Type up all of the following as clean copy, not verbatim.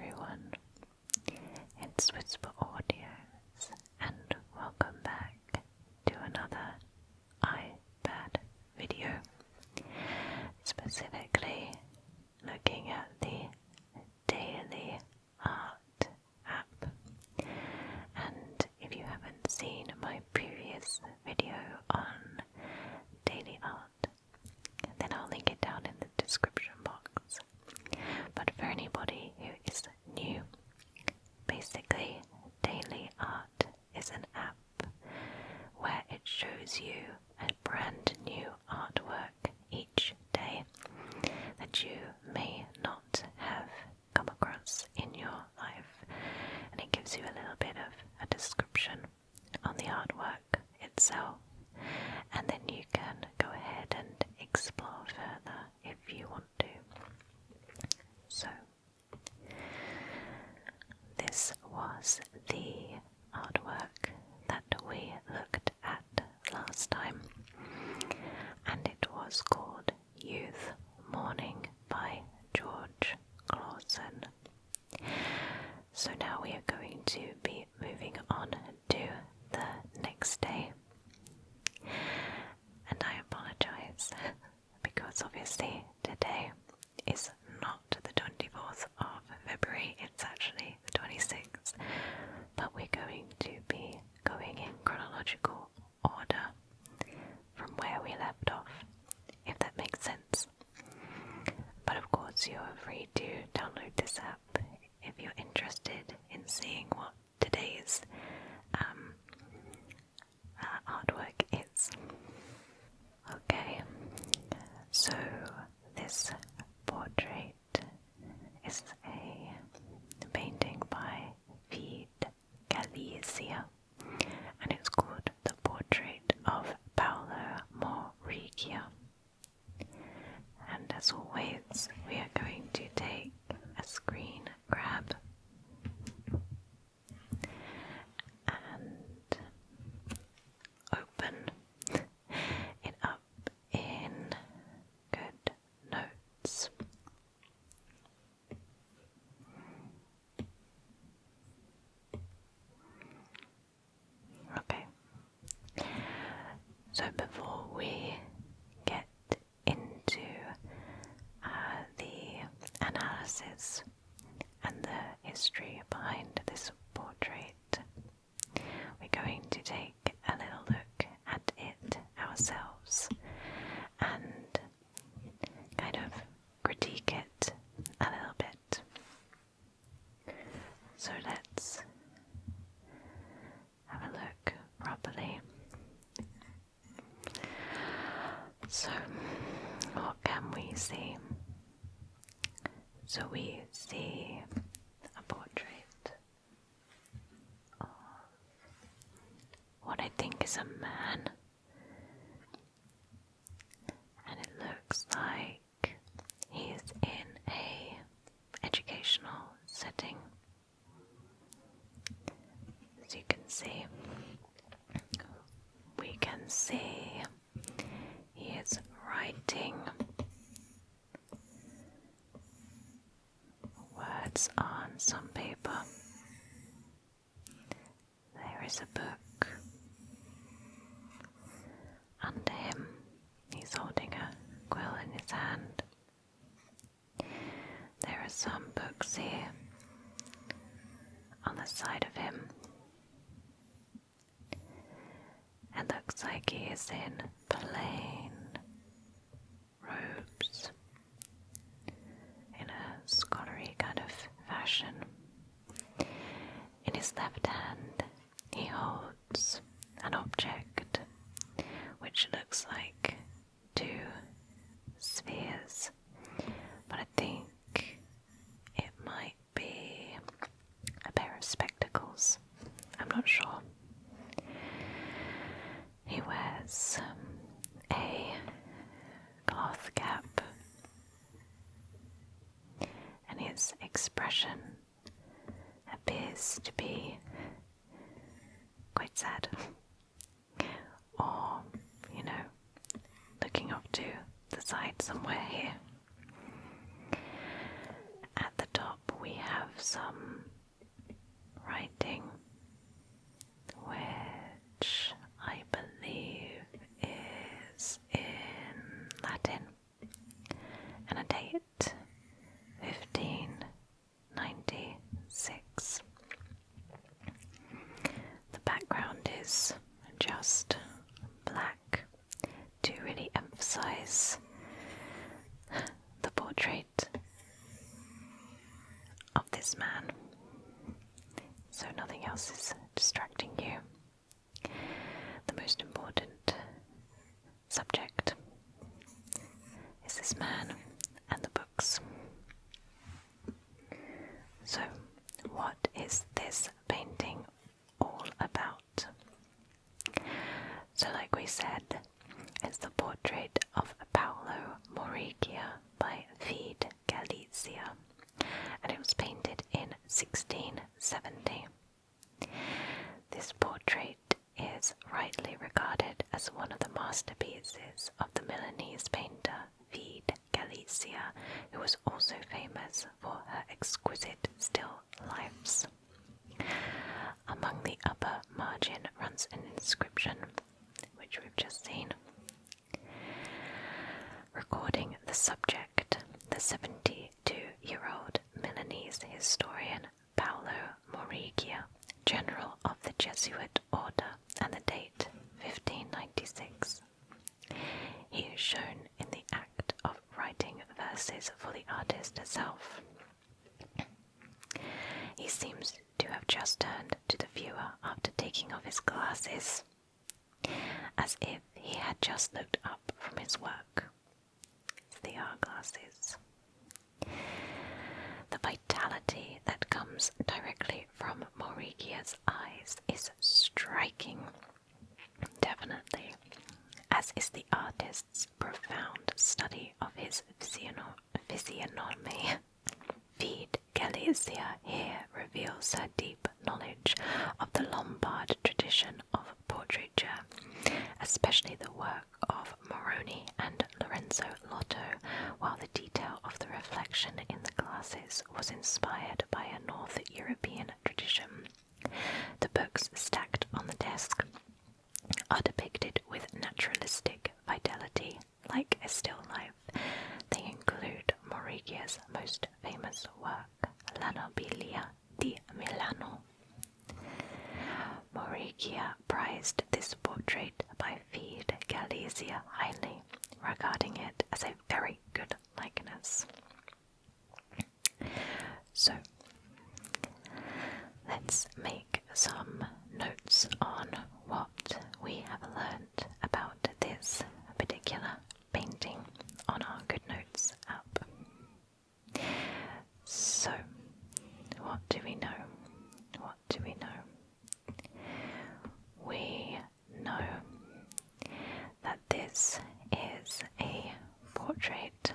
everyone, it's WhisperAudios and welcome back to another iPad video, specifically looking at the Daily Art app. And if you haven't seen my previous video on Daily Art, then I'll link it down in the description box. But for anybody who is new, basically Daily Art is an app where it shows you a brand new artwork each day that you may not have come across in your life, and it gives you a little bit of a description on the artwork itself, and then you can go ahead and explore further if you want to. So this was the artwork that we looked at last time, and it was called Youth Morning by George Clawson. So now we are going to be moving on to the next day, and I apologize because obviously today is not the 24th of February, it's actually the 26th, but we're going to be going in chronological order from where we left off, if that makes sense. But of course you are free to download this app if you're interested in seeing what today's artwork is. Okay, so this portrait is a painting by Vide Galizia, and it's called The Portrait of Paolo Morigia. And as always, we are going to take a screen grab and open it up in Good Notes. Okay, so before we get into the analysis and the history behind this portrait, we're going to take a little look at it ourselves and kind of critique it a little bit. So let's have a look properly. So, what can we see? So we see a portrait of what I think is a man, and it looks like he is in a educational setting. As you can see, we can see he is writing words on some paper. There is a book under him. He's holding a quill in his hand. There are some books here on the side of him. It looks like he is in plain robes, in a scholarly kind of fashion. In his left hand, he holds an object which looks like two spheres, but I think it might be a pair of spectacles. I'm not sure. He wears a cloth cap, and his expression appears to be quite sad, or, looking up to the side somewhere here. At the top we have some writing, which I believe is in Latin, and a date 1596. The background is just black to really emphasize the portrait of this man, so nothing else is distracting you. The most important subject is this man and the books. So, what is this painting all about? So, like we said, it's the portrait of Paolo Morigia by Fede Galizia, and it was painted in 1670. This portrait is rightly regarded as one of the masterpieces of the Milanese painter Fede Galizia, who was also famous for her exquisite still lifes. Among the upper margin runs an inscription, which we've just seen, recording the subject, the 72-year-old Milanese historian Paolo Morigia, general of the Jesuit order, and the date 1596. He is shown in the act of writing verses for the artist herself. He seems to have just turned to the viewer after taking off his glasses, as if he had just looked up from his work. The eyeglasses. The vitality that comes directly from Morigia's eyes is striking, definitely, as is the artist's profound study of his physiognomy. Fede Galizia here reveals her deep knowledge of the Lombard tradition of portraiture, especially the work of Moroni and Lorenzo Lotto, while the detail of the reflection in the glasses was inspired by a North European tradition. The books stacked on the desk are depicted with naturalistic fidelity, like a still life. They include Morigia's most famous work, La Nobilia di Milano. Morigia prized this portrait by Fede Galizia highly, regarding it as a very good likeness. So, let's make some notes on what we have learned about this particular painting on our Good Notes app. So, what do we know? What do we know? We know that this is a portrait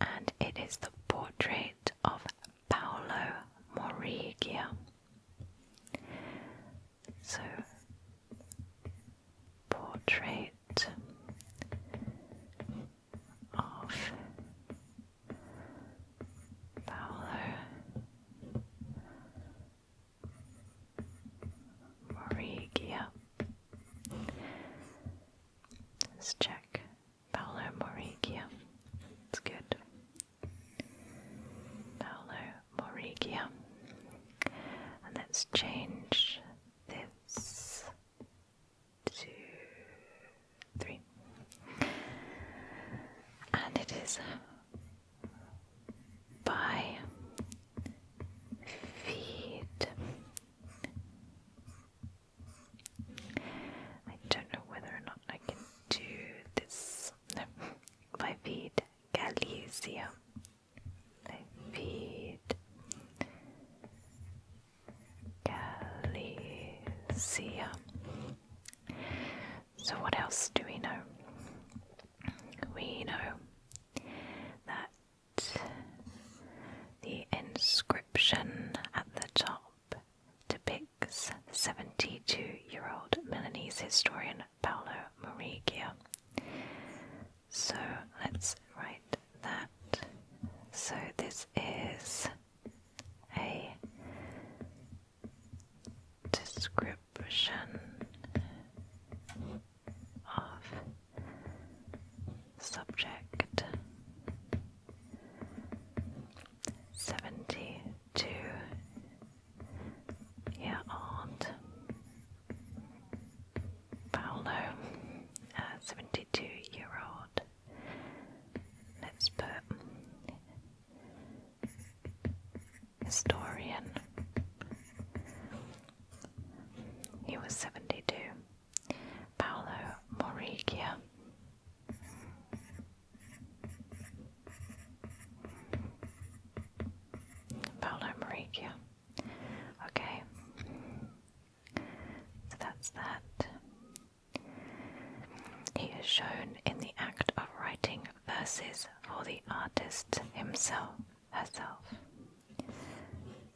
and it is the portrait of Paolo Morigia. So, portrait of Paolo Morigia. Let's check. Paolo Morigia. It's good. Paolo Morigia. And let's change this to 3. And it is by Fede. I don't know whether or not I can do this. No, by Fede Galizia. By Fede Galizia. So what else do we know? We know that the inscription at the top depicts the 72-year-old Milanese historian Paolo Morigia. So let's write subject. 72-year-old Paolo, 72-year-old. Let's put historian. He was 72. Paolo Morigia. Paolo Morigia. Okay. So that's that. He is shown in the act of writing verses for the artist herself.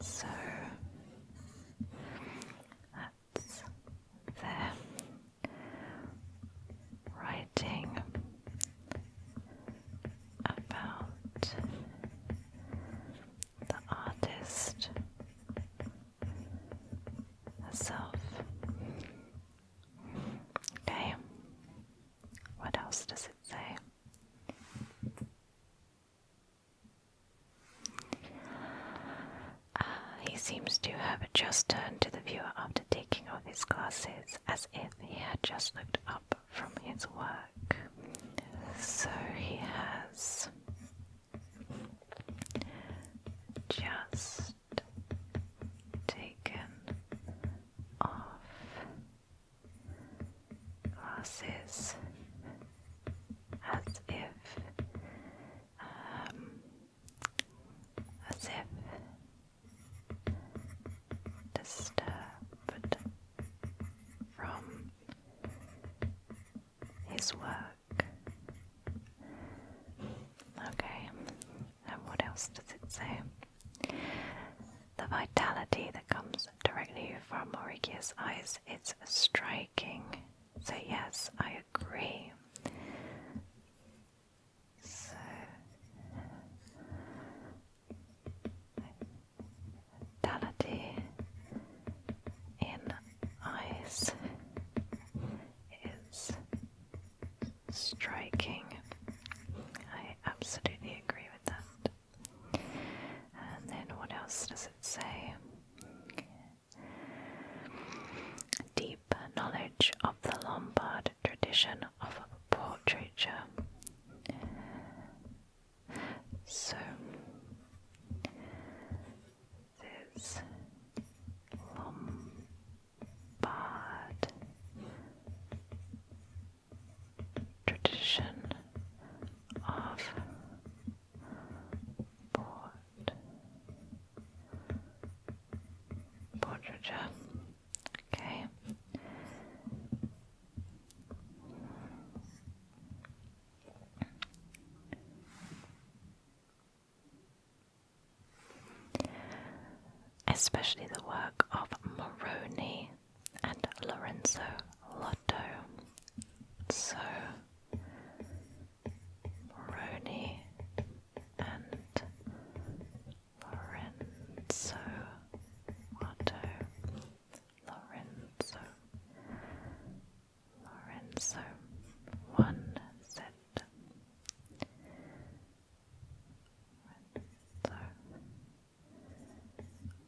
So that's there. Writing about the artist herself. Okay, what else does it say? He seems to have just turned to the viewer after taking off his glasses, as if he had just looked up from his work. So he has just taken off glasses, as if disturbed from his work. Okay, and what else does it say? The vitality that comes directly from Morigia's eyes is striking. So yes, I agree. So vitality in eyes is striking. I absolutely agree with that. And then what else does it say? Deep knowledge of the Lombard tradition of portraiture. So this Lombard tradition of portraiture. Okay. Especially the work of Moroni and Lorenzo Lotto. So, Moroni and Lorenzo Lotto. Lorenzo. One set.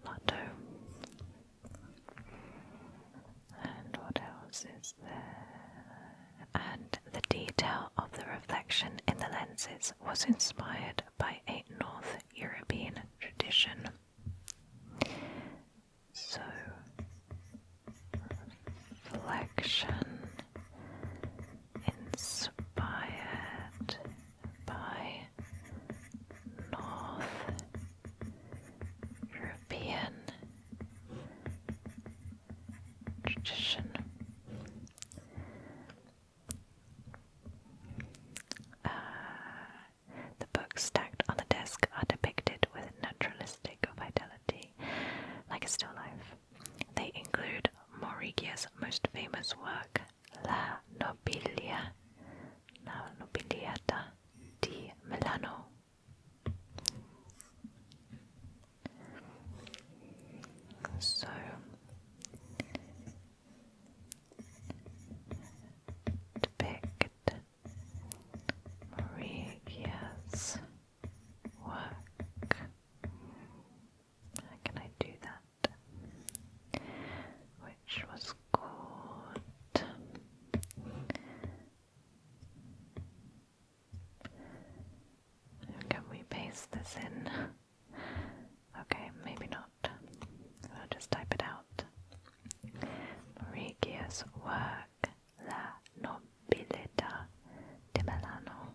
Lotto. And what else is there? And the detail of the reflection in the lenses was inspired by a North European tradition. So, reflection inspired by North European tradition. The book stack paste this in. Okay, maybe not. I'll just type it out. Morigia's work, La Nobilità di Milano.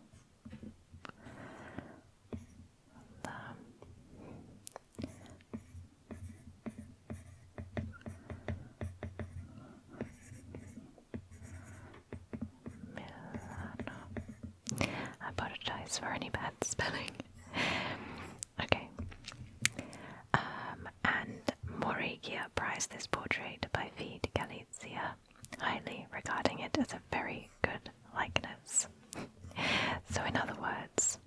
I apologize for any bad spelling. Okay. And Morigia prized this portrait by Vide Galizia, highly regarding it as a very good likeness. So in other words,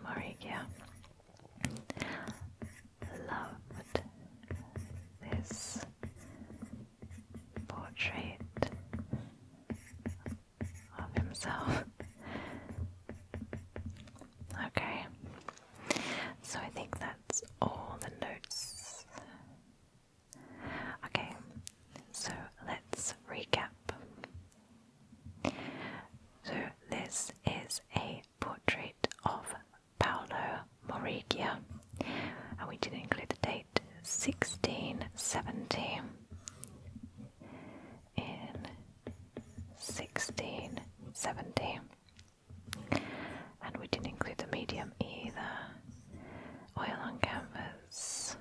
Morigia loved this portrait of himself. Okay, so I think that's all the notes. Okay, so let's recap. So this is a portrait of Paolo Morigia, and we did include the date 1670. In 1670, and we didn't include the medium either. Oil on canvas.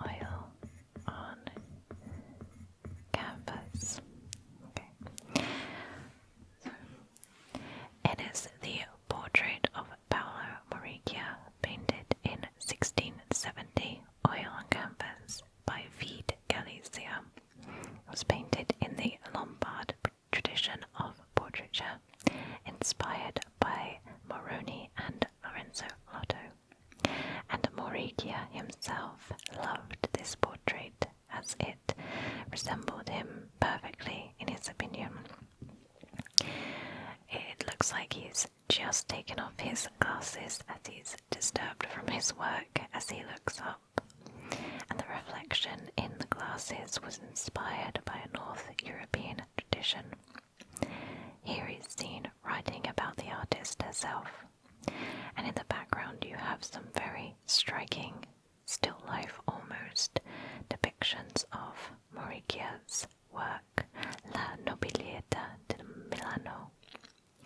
Oil on canvas. Okay. So, it is the portrait of Paolo Morigia, painted in 1670, oil on canvas by Vide Galizia. It was painted in the Lombard tradition of portraiture, inspired by Moroni and Lorenzo Lotto. And Morigia himself loved this portrait as it resembled him perfectly in his opinion. It looks like he's just taken off his glasses as he's disturbed from his work as he looks up. And the reflection in the glasses was inspired by a North European tradition. Here he's seen writing about the artist herself, and in the background you have some very striking, still life almost, depictions of Morigia's work, La Nobilità di Milano.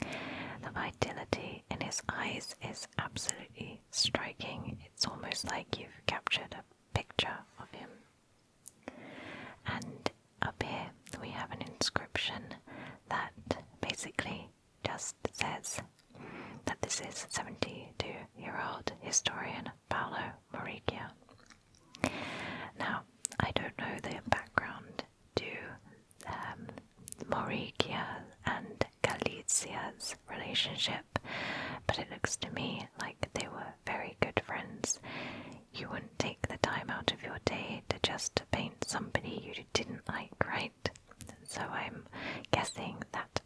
The vitality in his eyes is absolutely striking. It's almost like you've captured a picture of him. And up here we have an inscription that basically just says that this is 72-year-old historian Paolo Morigia. Now, I don't know the background to Morigia and Galizia's relationship, but it looks to me like they were very good friends. You wouldn't take the time out of your day to just paint somebody you didn't like, right? So I'm guessing that